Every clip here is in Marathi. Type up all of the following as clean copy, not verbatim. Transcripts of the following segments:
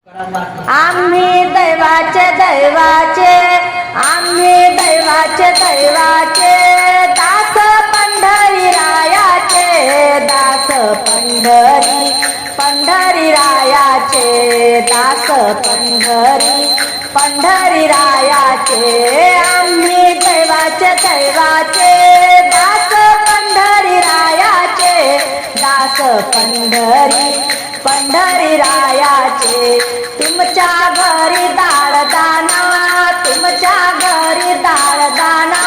आम्ही दैवाचे दैवाचे आम्ही दैवाचे दैवाचे दास पंढरी रायाचे दास पंढरी पंढरी रायाचे दास पंढरी पंढरी रायाचे आम्ही दैवाचे दैवाचे दास पंढरी रायाचे दास पंढरी पंढरी रायाचे तुमच्या घरी दाळदाना तुमच्या घरी दाळदाना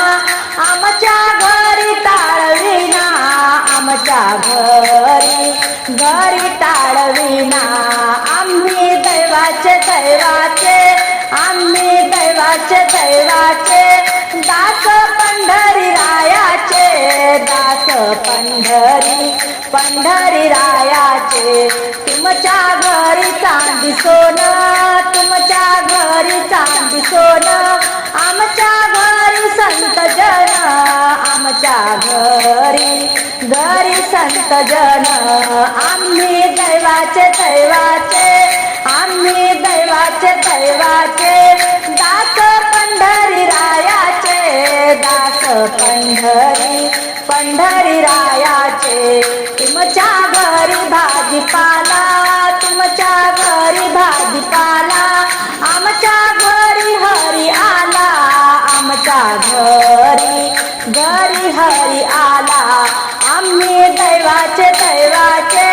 आमच्या घरी टाळविना आमच्या घरी घरी टाळविना आम्ही दैवाचे दैवाचे आम्ही दैवाचे दैवाचे दास पंढरी रायाचे दास पंढरी पंढरी रायाचे तुमच्या घरी चांदी सोनं तुमच्या घरी चांदी सोनं आमच्या घरी संत जन आमच्या घरी घरी संत जन आम्ही दैवाचे दैवाचे आम्ही दैवाचे दैवाचे दास पंढरी रायाचे दास पंढरी पंढरी रायाचे तुमच्या घरी भाजीपाला तुमच्या घरी भाजीपाला आमच्या घरी हरी आला आमच्या घरी घरी हरी आला आम्ही दैवाचे दैवाचे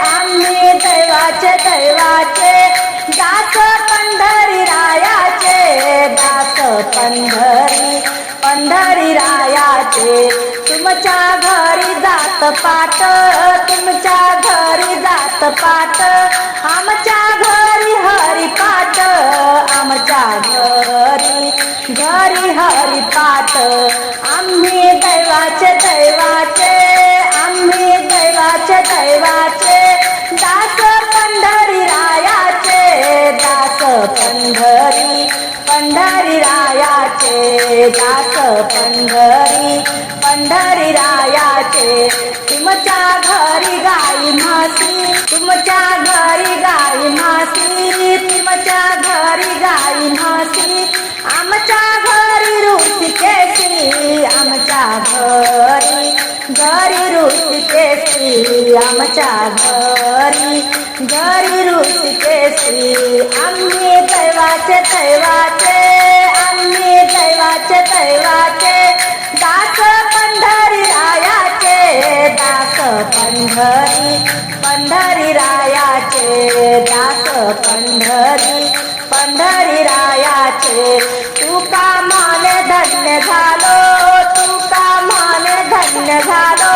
आम्ही दैवाचे दैवाचे दास पंढरी रायाचे दास पंढरी पंढरी रायाचे तुमच्या घरी जात पाट तुमच्या घरी जात पाट आमच्या घरी हरिपाठ आमच्या घरी घरी हरिपाठ आम्ही दैवाचे दैवाचे आम्ही दैवाचे दैवाचे दास पंढरी रायाचे दास पंढरी पंढरी रायाचे दास पंढरी पंढरी रायाचे तुमच्या घरी गाई म्हशी तुमच्या घरी गाई म्हशी तुमच्या घरी गाई म्हशी आमच्या घरी ऋषिकेशी आमच्या घरी घरी ऋषिकेशी आमच्या घरी घरी ऋषिकेशी आम्ही दैवाचे दैवाचे आम्ही दैवाचे दैवाचे दास पंढरी रायाचे दास पंढरी पंढरी रायाचे दास पंढरी पंढरी रायाचे तुका माने धन्य झालो तुका माने धन्य झालो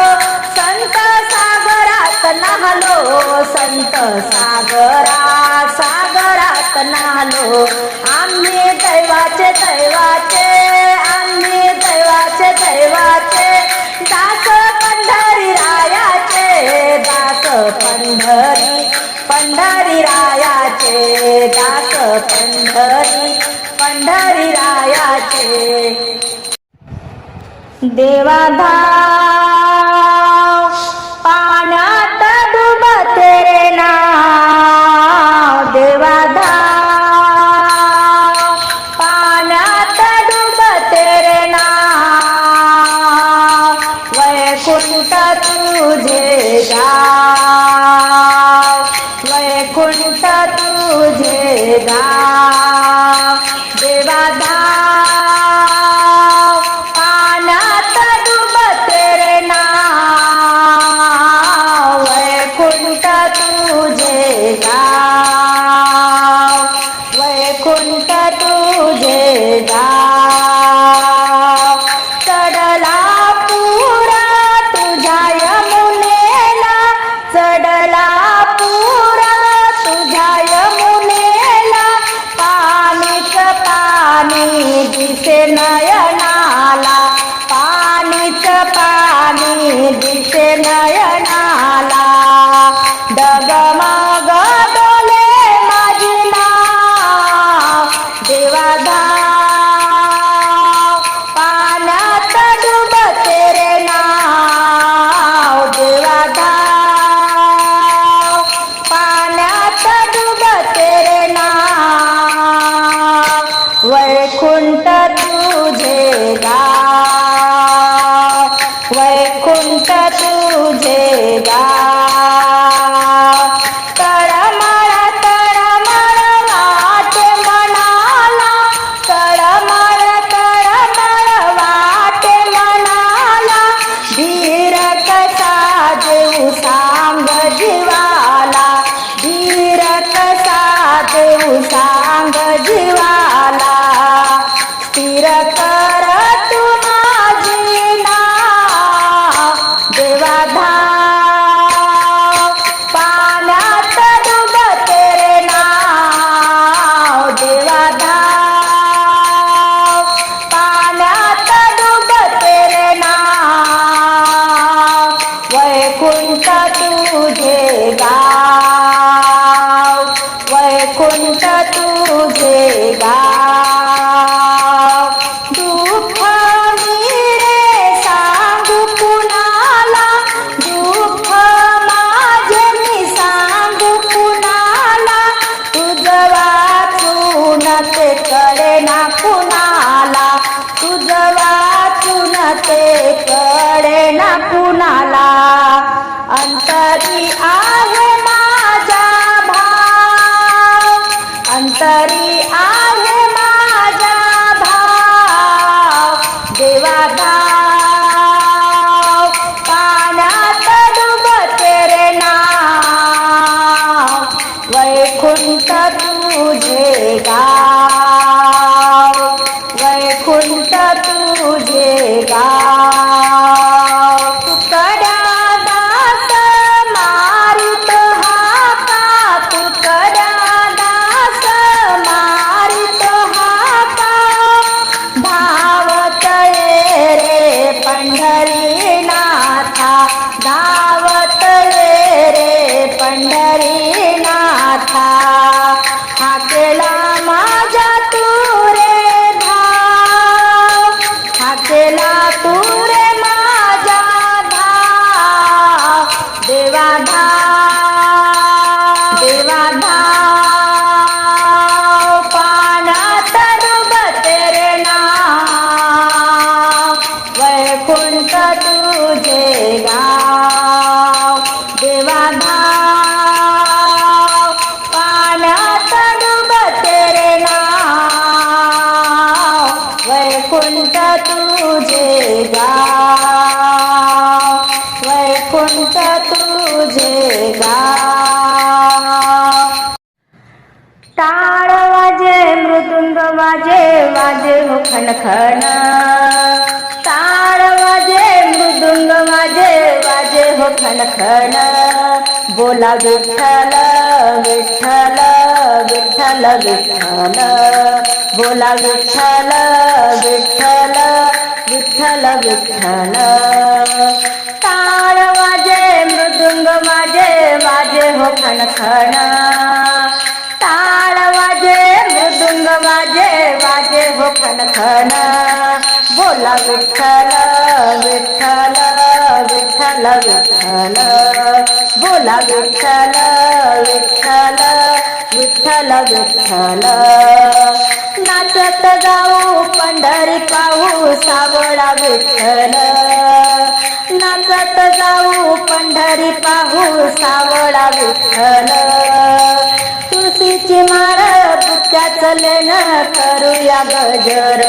संत सागरात नाहलो संत सागरात नाहलो आम्ही दैवाचे दैवाचे आम्ही दैवाचे दैवाचे दास पंढरी रायाचे दास पंढरी पंढरी रायाचे दास पंढरी पंढरी रायाचे देवाधाव पाण्यात डुबते रे नाव देवाधाव पाण्यात डुबते रे नाव वैकुंठ तुझे गाव वैकुंठ तुझे गाव देवाधाव पाण्यात डुबते रे नाव वैकुंठ तुझे गाव वैकुंठ तुझे गाव चढला पुरा तुझ्या यमुनेला चढला पुरा तुझ्या यमुनेला वैकुंठ तुझे गाव. दुःख मी रे सांगू कुणाला, दुःख माझे मी सांगू कुणाला, तुझं वाचून ते कळेना कुणाला, तुझं वाचून ते कळेना कुणाला. अंतरी आहे माझा भाव, अंतरी आहे माझा भाव, देवा धाव पाण्यात डुबते रे नाव. वैकुंठ तुझे गाव, वैकुंठ तुझे गाव. तुकड्या दास मारित हाका, तुकड्या दास मारित हाका, धावत ये रे पंढरीनाथा, धावत ये रे पंढरीनाथा. हाकेला माझ्या तू रे धाव, हाकेला तू रे माझ्या धाव, देवा धाव, देवा धाव पाण्यात डुबते रे नाव. वैकुंठ तुझे गाव, देवा धाव पाण्यात डुबते रे नाव. वैकुंठ तुझे गाव, वैकुंठ तुझे गाव. टाळ वाजे मृदुंग वाजे, वाजे हो खणखण, टाळ वाजे मृदुंग वाजे, वाजे हो खणखण. बोला विठ्ठल विठ्ठल विठ्ठल विठ्ठल, बोला विठ्ठल विठ्ठल विठ्ठल विठ्ठल. टाळ वाजे मृदुंग वाजे, वाजे हो खणखण, टाळ वाजे मृदुंग वाजे, वाजे हो खणखण. बोला विठ्ठल विठ्ठल विठ्ठल विठ्ठल, बोला विठ्ठल विठ्ठल विठ्ठल विठ्ठल. नाचत जाऊ पंढरी पाहू सावळा विठ्ठल, नाचत जाऊ पंढरी पाहू सावळा विठ्ठल. तुळशीची माळ बुक्याचं लेणं करूया गजर,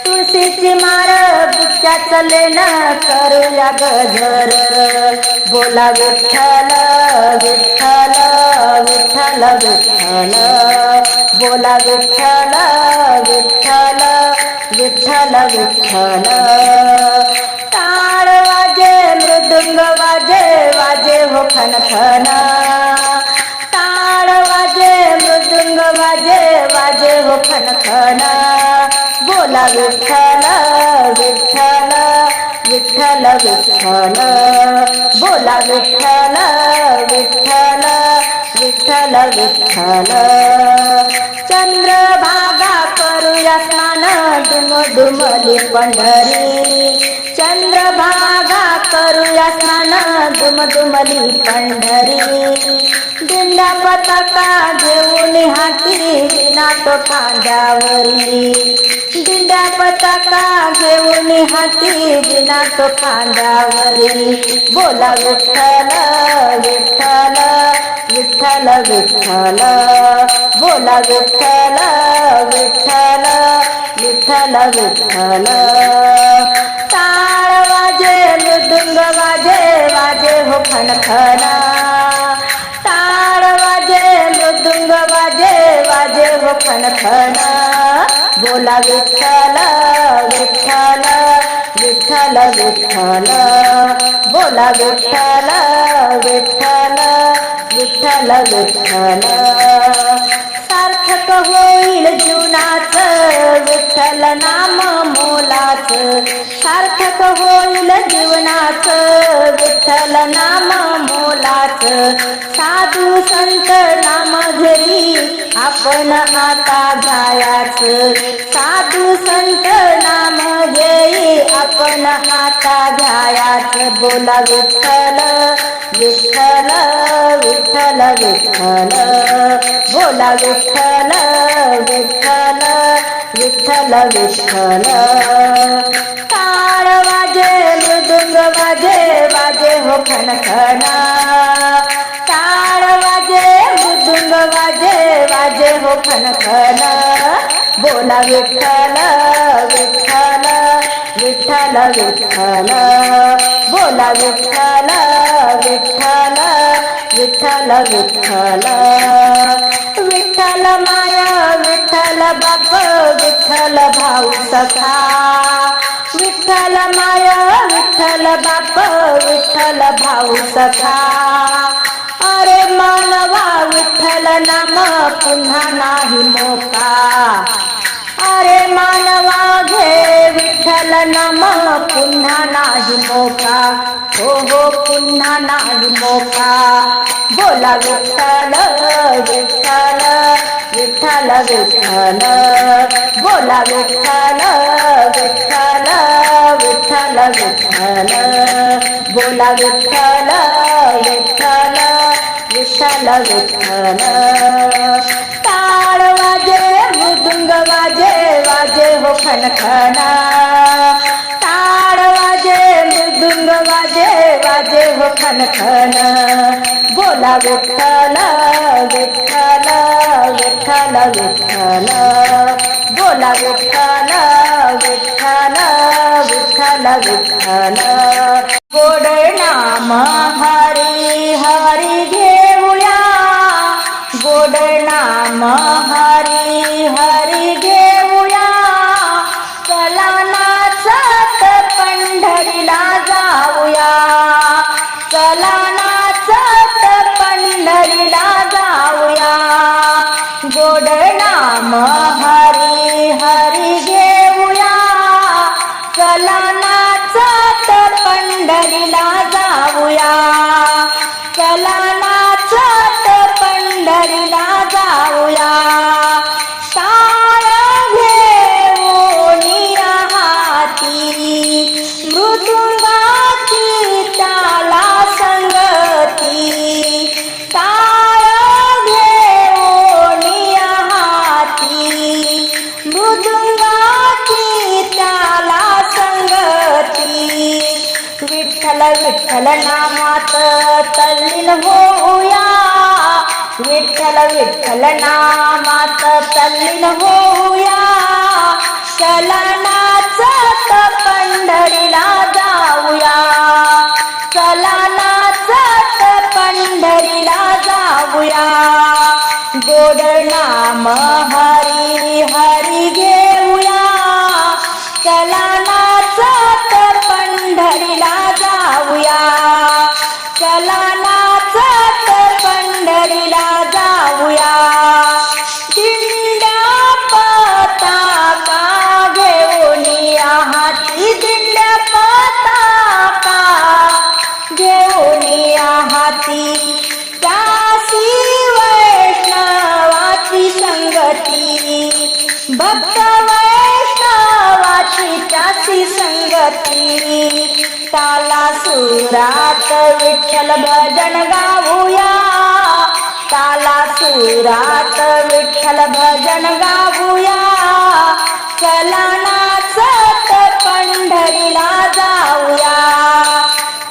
तुळशीची माळ बुक्याचं लेणं करूया गजर. बोला विठ्ठल विठ्ठल विठ्ठल विठ्ठल, बोला विठ्ठल विठ्ठल विठ्ठल विठ्ठल. टाळ वाजे मृदुंग वाजे, वाजे हो खणखण, टाळ वाजे मृदुंग वाजे, वाजे हो खणखण. बोला विठ्ठल विठ्ठल विठ्ठल विठ्ठल, बोला विठ्ठल विठ्ठल विठ्ठल विठ्ठल. चंद्रभागा करूया स्नान दुमदुमली पंढरी, चंद्रभागा करूया स्नान दुमदुमली पंढरी. दिंड्या पताका घेऊन हाती विनाथ खांद्यावरी, दिंड्या पताका घेऊन हाती विनाथ खांद्यावरी. बोला विठ्ठल विठ्ठल विठ्ठल विठ्ठल, बोला विठ्ठल विठ्ठल विठ्ठल विठ्ठल. टाळ वाजे मृदुंग वाजे, वाजे हो खणखण, टाळ वाजे मृदुंग वाजे, वाजे हो खणखण. बोला विठ्ठल विठ्ठल विठ्ठल विठ्ठल, बोला विठ्ठल विठ्ठल विठ्ठल विठ्ठल. सार्थक होईल जीवनाचं विठ्ठल नाम मोलाचं सार्थक होईल जीवनाचं विठ्ठल नाम मोलाचं साधू संत नाम घेई आपण आता घ्यायाचं साधू संत नाम घेई आपण आता घ्यायाचं बोला विठ्ठल विठ्ठल विठ्ठल विठ्ठल बोला विठ्ठल विठ्ठल विठ्ठल विठ्ठल टाळ वाजे मृदुंग वाजे वाजे हो खणखणा टाळ वाजे मृदुंग वाजे वाजे हो खणखणा बोला विठ्ठल विठ्ठल विठ्ठल विठ्ठल बोला विठ्ठल विठ्ठल विठ्ठल विठ्ठल विठ्ठल माया विठ्ठल बाप विठ्ठल भाऊ सखा विठ्ठल माया विठ्ठल बाप विठ्ठल भाऊ सखा अरे मानवा विठ्ठल नाम पुन्हा नाही मोका अरे मानवा घे विठ्ठल नाम पुन्हा नाही मोका हो पुन्हा नाही मोका बोला विठ्ठल विठ्ठल विठ्ठल विठ्ठल बोला विठ्ठल विठ्ठल विठ्ठल विठ्ठल बोला विठ्ठल विठ्ठल विठ्ठल विठ्ठल टाळ वाजे मृदुंग वाजे वाजे हो खणखणा टाळ वाजे मृदुंग वाजे वाजे हो खणखण बोला विठ्ठल विठ्ठल विठ्ठल विठ्ठल बोला विठ्ठल विठ्ठल विठ्ठल विठ्ठल गोड नाम हरी हरी घेऊया गोड नाम हरी हरी घेऊया चला नाचत पंढरीला जाऊया चला नाचत पंढरीला जाऊया गोड नाम हरी हरी घेऊया चला नाचत पंढरीला जाऊया चला नाचत पंढरीला जाऊया टाळ घेऊन हाती मृदुंगाची त्याला संगती टाळ घेऊन हाती मृदुंगाची त्याला संगती विठ्ठल विठ्ठल नामात तल्लीन होऊया विठ्ठल विठ्ठल नामात तल्लीन होऊया चला नाचत पंढरीला जाऊया चला नाचत पंढरीला जाऊया गोड नाम हरी हरी घेऊया चला नाचत पंढरीला जाऊया चला नाचत पंढरीला जाऊया दिंड्या पताका घेऊन हाती दिंड्या पताका घेऊन हाती त्यासी वैष्णवाची संगती भक्त वैष्णवाची त्यासी संगती ताला सुरात विठ्ठल भजन गाऊया ताला सुरात विठ्ठल भजन गाऊया चला नाचत पंढरीला जाऊया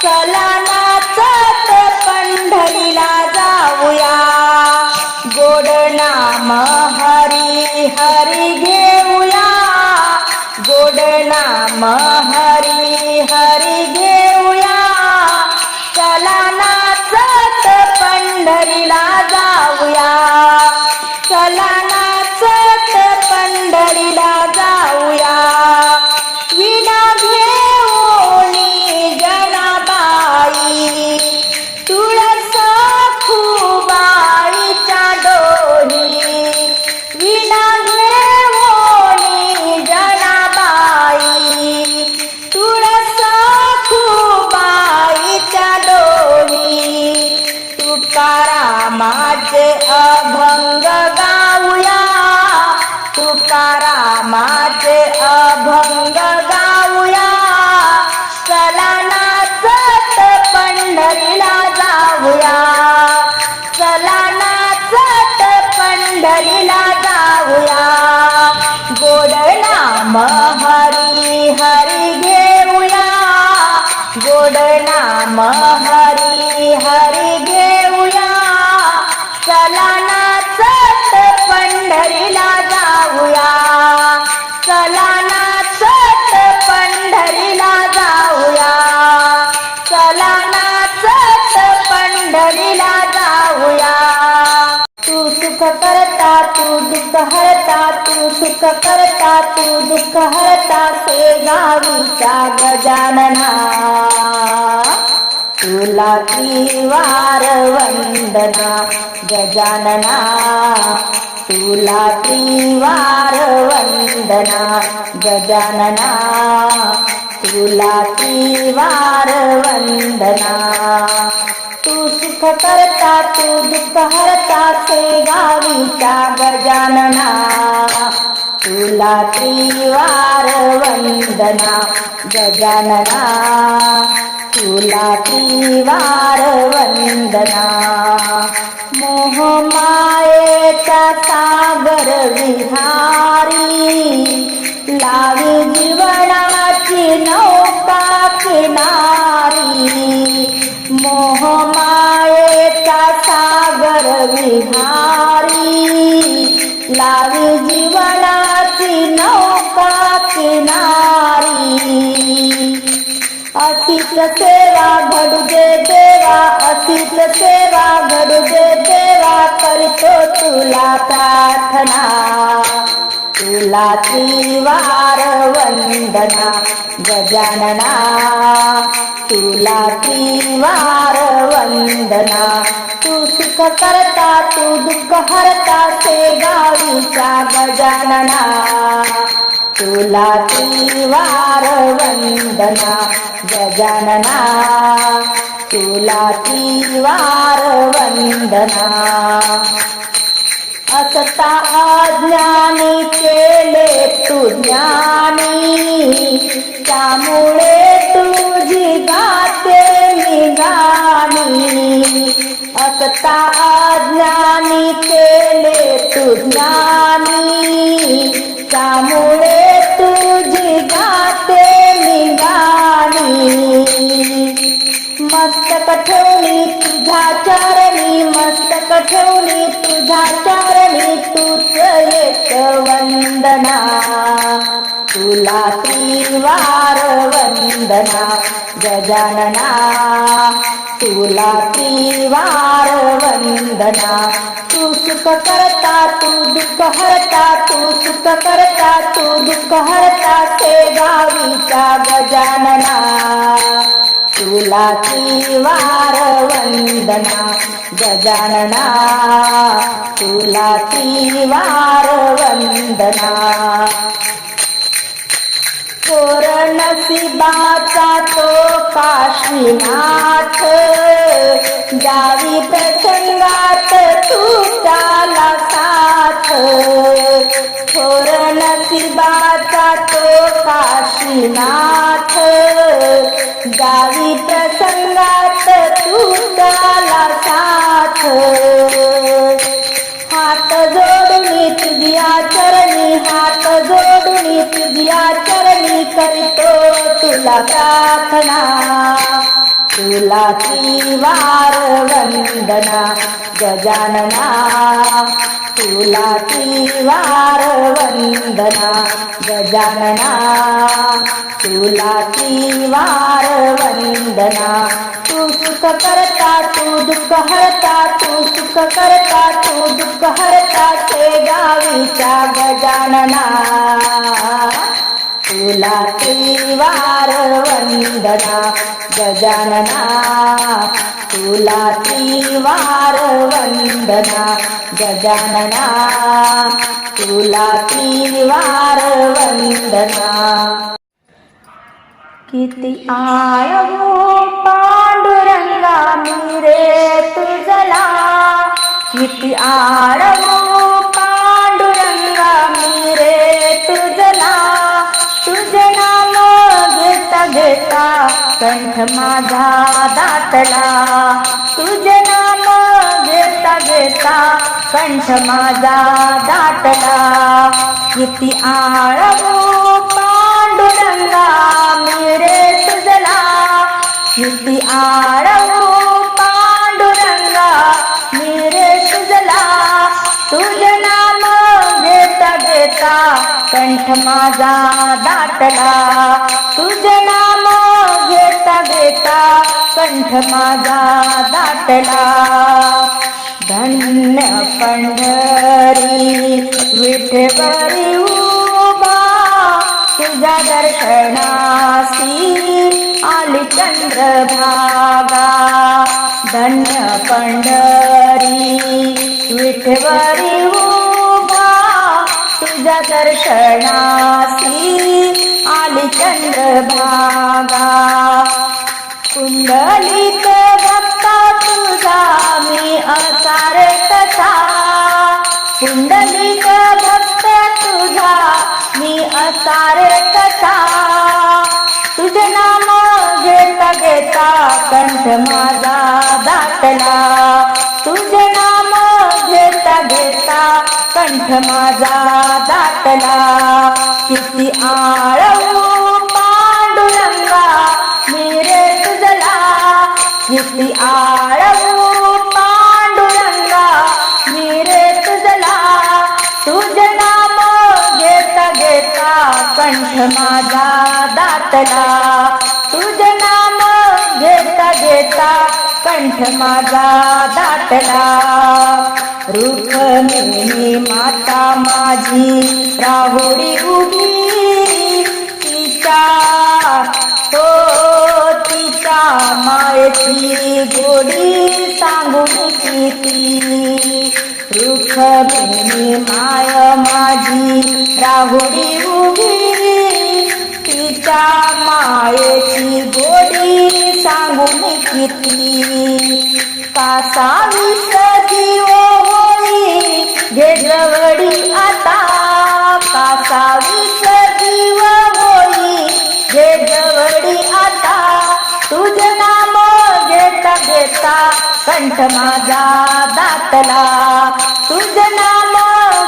चला नाचत पंढरीला जाऊया गोड नाम हरी हरी घेऊया गोड नाम हरी हरी घेऊया चला नाचत पंढरीला जाऊया चला नाचत पंढरीला जाऊया विना घेऊन जनाबाई तुळस खुबाईच्या डोली विना पंढरीला जाऊया, गोड नाम हरी हरी घेऊया, गोड नाम हरी हरी घेऊया. चला नाचत पंढरीला जाऊया, चला नाचत पंढरीला जाऊया, चला नाचत पंढरीला जाऊया. तू सुख करता तू दुःख हरता, तू सुख करता तू दुःख हरता, शेगावीचा गजानना. तुला त्रिवार वंदना गजानना, तुला त्रिवार वंदना गजानना, तुला त्रिवार वंदना. तू सुख करता तू दुःख हरता, शेगावीचा गजानना. तुला त्रिवार वंदना गजानना, तुला त्रिवार वंदना. मोहमायेचा सागर विहारी, लावी जीवनाची नौका किनारी. मोहमायेचा सागर विहारी, लावी जीवनाची नौका किनारी. अशीच सेवा घडू दे देवा, अशीच सेवा घडू दे देवा, करतो तुला प्रार्थना. तुला त्रिवार वंदना गजानना, तुला त्रिवार वंदना. तू सुख करता तू दुःख हरता, शेगावीचा गजानना. तुला त्रिवार वंदना गजानना, तुला त्रिवार वंदना. असता अज्ञानी केले तू ज्ञानी, त्यामुळे तुझी गाते मी गाणी. असता अज्ञानी केले तू ज्ञानी, त्यामुळे तुझी गाते मी गाणी. मस्तक ठेवली तुझ्या चरणी, मस्तक ठेवली तुझ्या चरणी, तूच एक वंदना. तुला त्रिवार वंदना गजानना, तुला त्रिवार वंदना. तू सुख करता तू दुःख हरता, तू सुख करता तू दुःख हरता, शेगावीचा गजानना. तुला त्रिवार वंदना गजानना, तुला त्रिवार वंदना. थोर नशिबाचा तो काशीनाथ, जावी प्रसंगात तुझ्याला साथ. थोर नशिबाचा तो काशीनाथ, जावी प्रसंगात तुझ्याला साथ. हात जोडून तुझ्या चरणी, हात जोडून तुझ्या चरणी, करतो तुला प्रार्थना. तुला त्रिवार वंदना गजानना, तुला त्रिवार वंदना गजानना, तुला त्रिवार वंदना. तू सुख करता तू दुःख हरता, तू सुख करता तू दुःख हरता, शेगावीचा गजानना. तुला त्रिवार वंदना गजानना, तुला त्रिवार वंदना गजानना, तुला त्रिवार वंदना. किती आळवू पांडुरंगा मी रे तुझला, किती आळवू पांडुरंगा मी रे तुझला. तुझे नाम घेता घेता कंठ माझा दाटला, तुझे नाम घेता घेता कंठ माझा दाटला. किती आळवू पांडुरंगा मी रे तुझला. किती आळवू पांडुरंगा मी रे तुझला. तुझे नाम घेता घेता कंठ माझा दाटला. तुझे नाम घेता घेता कंठ माझा दाटला. धन्य पंढरी विठ्ठवरी उभा तुझ्या दर्शनासी आली चंद्रभागा. धन्य पंढरी विठ्ठवरी उभा तुझ्या दर्शनासी आली चंद्रभागा. कुंडलिक भक्ता तुझा मी असार कथा. कुंडलिक भक्त तुझा मी असार कथा. तुझे नाम घेता घेता कंठ माझा दाटला. तुझे नाम घेता घेता कंठ माझा दाटला. किती आळवू पांडुरंगा मी रे तुझला. किती आळवू पांडुरंगा मी रे तुझला. तुझे नाम घेता घेता कंठ माझा दाटला. तुझे नाम घेता घेता कंठ माझा दाटला. रुक्मिणी माता माझी राहुरी उभी तिच्या हो तिच्या मायेची गोडी सांगून किती. रुक्मिणी माय माझी राहुरी उभी तिच्या मायेची गोडी सांगून किती. कासावीस जीव होई घे जवळी आता. कासावीस जीव होई घे जवळी आता. तुझे नाम घेता घेता कंठ माझा दाटला. तुझे नाम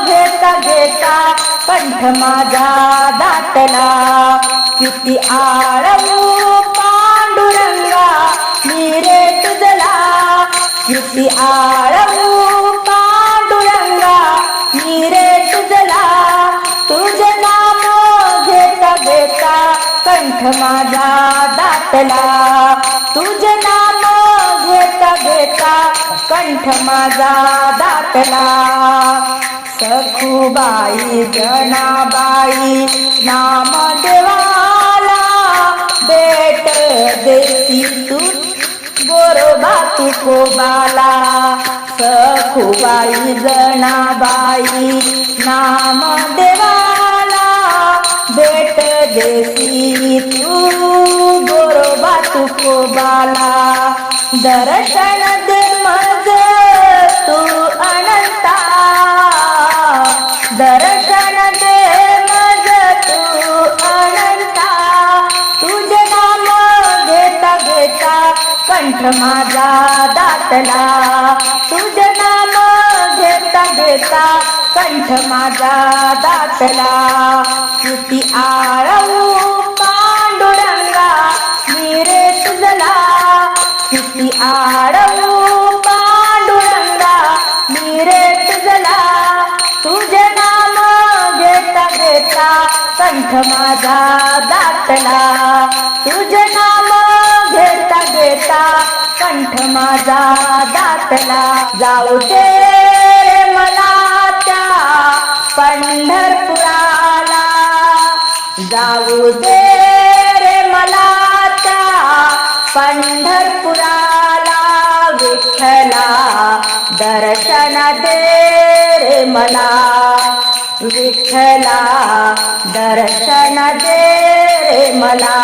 घेता घेता कंठ माझा दाटला. किती आळवू पांडुरंगा मी रे तुझला. किती आळवू पांडुरंगा मी रे तुझला. तुझे नाम घेता घेता कंठ माझा दाटला. तुझे नाम घेता घेता कंठ माझा दाटला. सखुबाई जनाबाई नामदेवाला भेट देती तू गोरोबा तुकोबाला. सखुबाई जनाबाई नामदेवाला भेट देती तू गोरोबा तुकोबाला. दर्शन दे मज तू अनंता. दर्शन दे मज तू अनंता. तुझे नाम घेता घेता कंठ माझा दाटला. तुझे नाम घेता घेता कंठ माझा दाटला. किती आळवू पांडुरंगा मी रे तुझला. किती आळवू पांडुरंगा मी रे तुझला. तुझे नाम घेता घेता कंठ माझा दाटला. तुझे नाम घेता घेता कंठ माझा दाटला. जाऊ दे रे मला त्या पंढरपुराला. जाऊ दे रे मला त्या पंढरपुराला. विठ्ठला दर्शन दे रे मला. विठ्ठला दर्शन दे रे मला.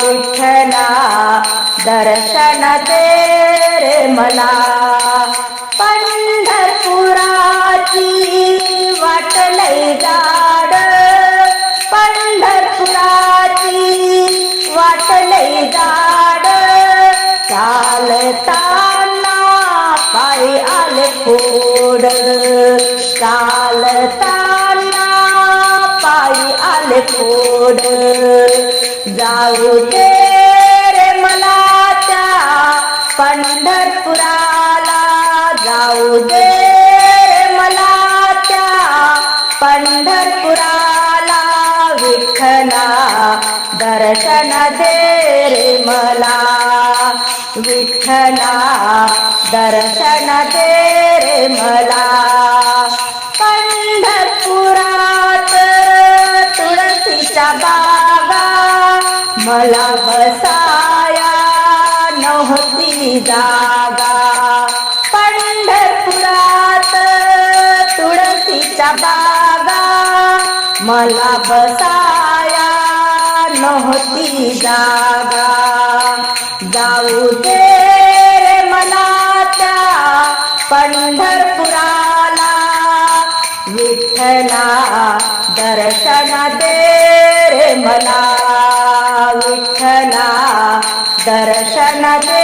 विठ्ठला दर्शन दे रे मला. पंढरपुराची वाट लई जाड. पंढरपुराची वाट लई जाड. चालताना पायी आले आले फोड चालताना पायी आले फोड जाऊ दे रे मला त्या पंढरपुराला जाऊ दे रे मला त्या पंढरपुराला विठ्ठला दर्शन दे रे मला विठ्ठला दर्शन दे रे मला पंढरपुरात तुळशीच्या बागा मला बसाया नव्हती जागा पंढरपुरात तुळशीच्या बागा मला बसाया नव्हती जागा जाऊ दे रे मला त्या पंढरपुराला विठ्ठला दर्शन दे रे मला विठ्ठला दर्शन दे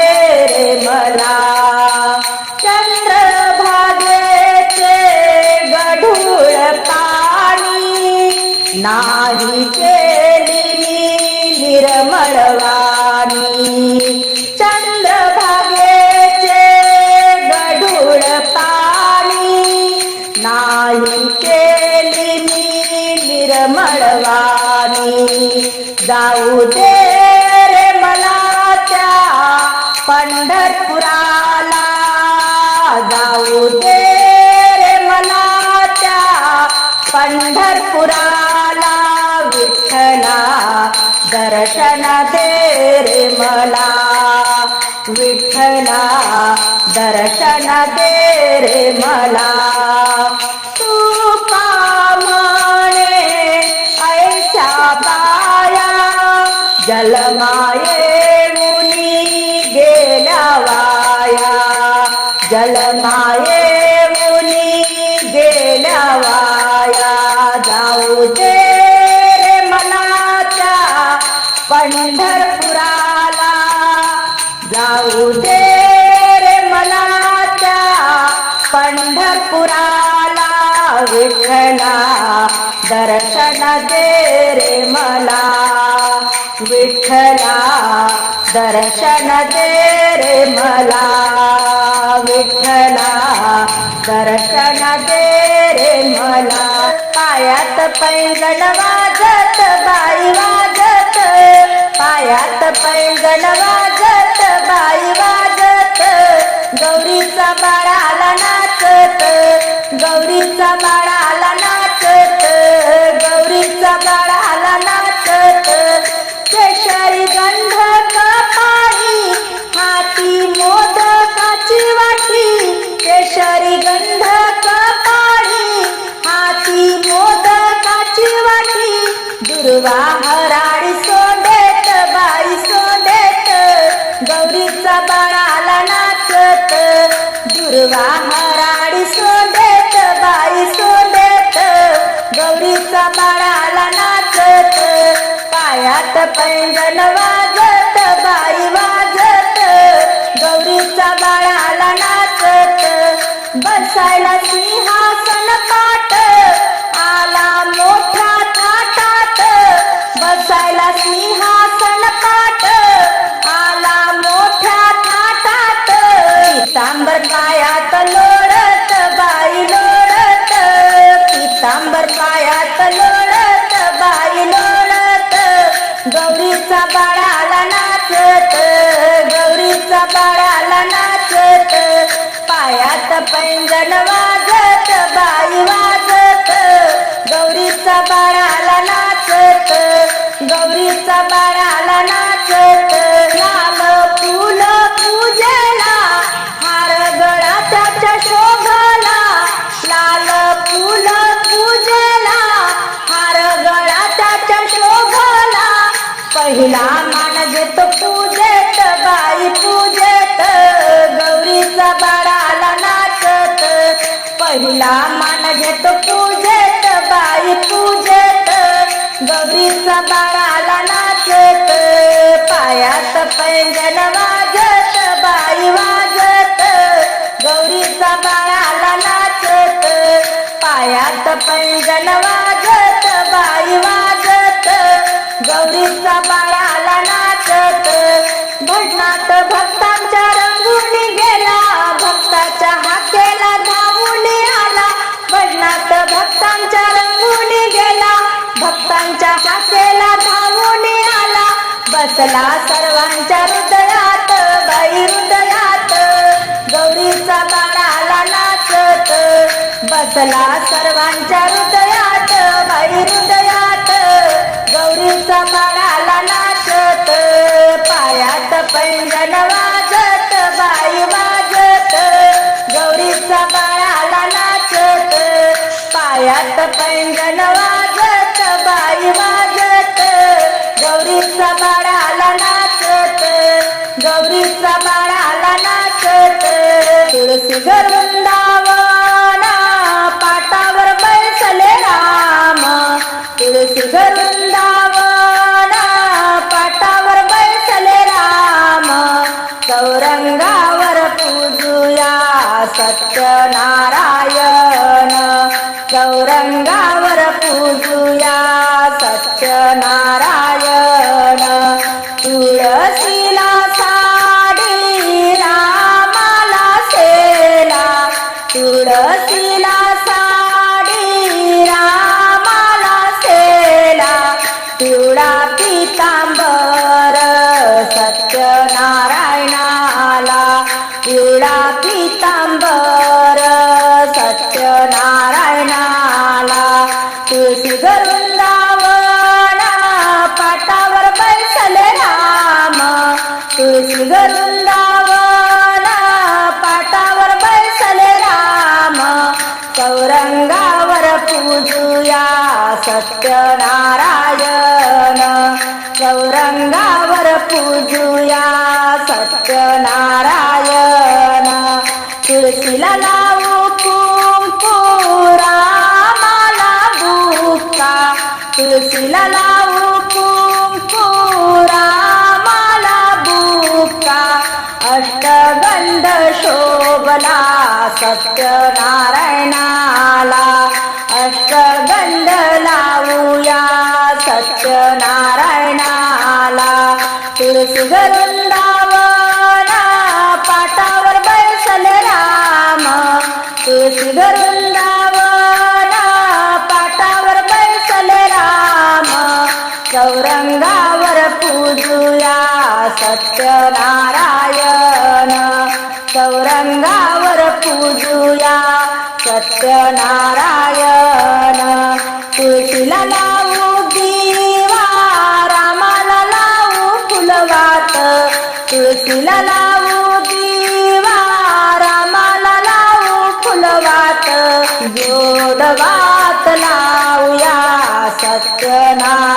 रे मला चंद्रभागेचे गढूळ पाणी नाही केली निर्मळवाणी चंद्रभागेचे गढूळ पाणी नाही केली निर्मळवाणी जाऊ दे रे मला त्या पंढरपुराला जाऊ दे रे मला त्या पंढरपुराला विठ्ठला दर्शन दे रे मला विठ्ठला दर्शन दे रे मला तुका म्हणे ऐशा बाया जलमाये मुनी गेल्या वाया जलमाये मुनी गेल्या वाया जाऊ दे रे मला त्या पंढरपुराला जाऊ दे रे मला त्या पंढरपुराला विठ्ठला दर्शन दे रे मला विठ्ठला दर्शन दे रे मला विठ्ठला दर्शन दे रे मला पायात पैंजण वाजत बाई वाजत पायात पैंजण वाजत बाई वाजत गौरीचा बाळाला नाचत गौरीचा बाळाला नाचत गौरीचा बाळाला नाचत केशरी गंध कपाळी हाती मोदकाची वाटी केशरी गंध कपाळी हाती मोदकाची वाटी दुर्वा हराळी सोंडेत बाई सोंडेत गौरीचा बाळाला नाचत दुर्वा हराळी सोंडेत बाई सोंडेत गौरीचा बाळाला नाचत पायात पैंजण वाजत बाई वाजत गौरीचा बाळाला नाचत बसायला सिंहासन पाट आला मोठा थाटात बसायला सिंहासन पाट आला मोठ्या थाटात पितांबर पायात लोळत बाई लोळत पितांबर पायात लोळत बाई लोळत गौरीचा बाळाला नाचत गौरीचा बाळाला नाचत पायात पैंजण वाजत बाई वाजत गौरीचा बाळाला नाचत गौरीचा बाळाला नाचत लाल फूल पूजेला हार गळा त्याच्या शोभला लाल फूल पूजेला हार गळा त्याच्या शोभला पहिला मान घेतो पूजेत बाई पूजेत गौरीचा बाळाला नाचत पहिला मान घेतो पूजेत बाई पूजेत गौरीचा बाळाला नाचत पायात पैंजण वाजत बाई वाजत गौरीचा बाळा पैंजण वाजत बाई वाजत गौरीचा बाळाला नाचत भजनात भक्तांच्या रंगून गेला भक्ताच्या हाकेला धावून आला भजनात भक्तांच्या रंगून गेला भक्तांच्या हाकेला धावून आला बसला सर्वांच्या हृदयात बाई हृदयात गौरीचा बाळाला नाचत बसला सर्वांच्या हृदयात बाई हृदयात गौरीचा बाळाला नाचत पायात पैंजण वाजत बाई वाजत गौरीचा बाळाला नाचत पायात पैंजण वाजत बाई वाजत गौरीचा बाळाला नाचत गौरीचा बाळाला नाचत तुळशी घर वृंदावन पाटावर बैसले राम तुळशी घर वृंदावन पाटावर बैसले राम चौरंगावर पूजुया सत्यनारायण चौरंगावर पूजुया सत्यनारायण तुळशीला साडी रामाला सेला तुळशीला साडी रामाला सेला पिवळा पितांबर सत्यनारायणाला पिवळा पितांबर सत्यनारायणाला तुळशी घर वृंदावन पाटावर बैसले राम तुळशी घर वृंदावन पाटावर बैसले राम चौरंगावर पूजुया सत्यनारायण चौरंगावर पूजुया सत्यनारायण तुळशीला लावू कुंकू रामाला बुक्का तुळशीला लावू कुंकू रामाला बुक्का अष्टगंध शोभला सत्यनारायणाला अष्टगंध लावूया सत्यनारायणाला तुळशी घर वृंदावन पाटावर बैसले राम तुळशी घर वृंदावन पाटावर बैसले राम चौरंगावर पूजुया सत्यनारायण चौरंगावर पूजुया सत्यनारायण तुळशीला लावू दिवा रामाला लावू फुलवात तुळशीला लावू दिवा रामाला लावू फुलवात जोडवात लावूया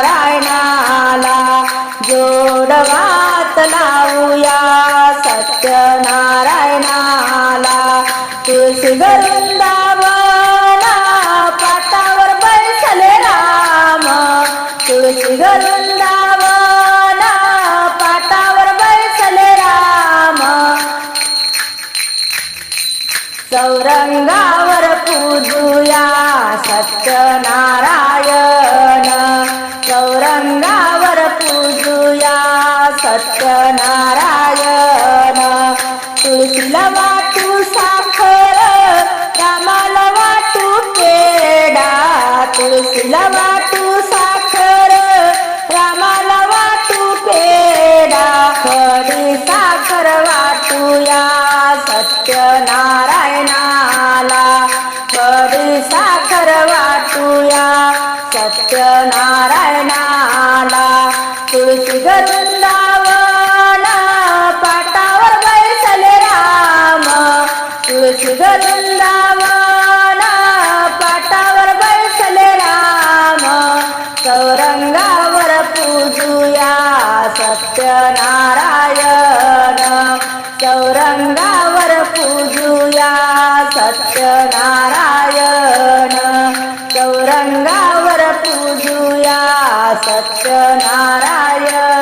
सत्यनारायणाला जोडवात लावूया सत्यनारायणाला तुळशी घर वृंदावन पाटावर बैसले राम तुळशी घर वृंदावन पाटावर बैसले राम चौरंगावर पूजुया सत्यनारायण चौरंगावर पूजुया सत्यनारायण तुळशीला वाटू साखर रामाला वाटू पेडा तुळशीला वाटू साखर रामाला वाटू पेडा खडी साखर वाटूया सत्यनारायणाला खडी साखर वाटूया सत्यनारायणाला तुळशी घर वृंदावन पाटावर बैसले राम तुळशी घर वृंदावन पाटावर बैसले राम चौरंगावर पूजुया सत्यनारायण चौरंगावर पूजुया सत्यनारायण चौरंगावर पूजुया सत्यनारायण